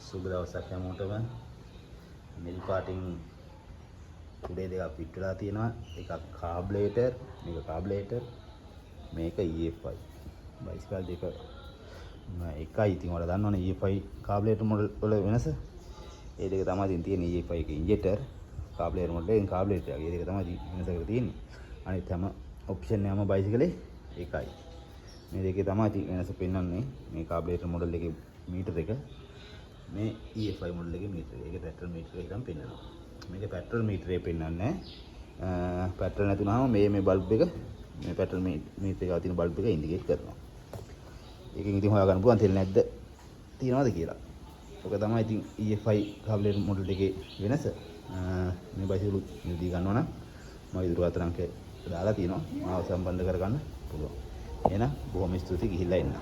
සුබ දවසක් හැමෝටම. මිල් පාටින් උඩේ දෙකක් පිට වෙලා තියෙනවා. එකක් කාබ්ලේටර්, මේක කාබ්ලේටර්, මේක EFI. බයිසිකල් දෙක එකයි. ඉතින් ඔයාලා දන්නවනේ EFI කාබ්ලේටර් මොඩල් වල වෙනස. ඒ දෙක තමයි ඉතින් තියෙන EFI එක ඉන්ජෙක්ටර්, කාබ්ලේටර් මොඩල් එකෙන් කාබ්ලේටර්. ඒ දෙක තමයි වෙනසකට තියෙන්නේ. අනිත් හැම ඔප්ෂන් එකම බයිසිකලේ එකයි. මේ දෙකේ තමයි ඉතින් වෙනස පෙන්වන්නේ. මේ කාබ්ලේටර් මොඩල් එකේ මීටර එක, මේ EFI මොඩල් එකේ මීටර එක. ඒක පෙට්‍රල් මීටර එකෙන් පෙන්වනවා. මේක පෙට්‍රල් මීටරේ පෙන්වන්නේ. පෙට්‍රල් නැතුනම මේ බල්බ් එක, මේ පෙට්‍රල් මීටර එකේ තියෙන බල්බ් එක ඉන්ඩිකේට් කරනවා. ඒකෙන් ඉතින් හොයාගන්න පුළුවන් තෙල් නැද්ද තියනවද කියලා. ඔක තමයි ඉතින් EFI කාබ්ලේටර් මොඩල් එකේ වෙනස. මේ බයිසිකල් නිදී ගන්නවා නම් මම ඉදිරියට අංකය දාලා තියෙනවා. මාව සම්බන්ධ කරගන්න පුළුවන්. එහෙනම් බොහොම ස්තුතියි, ගිහිල්ලා එන්න.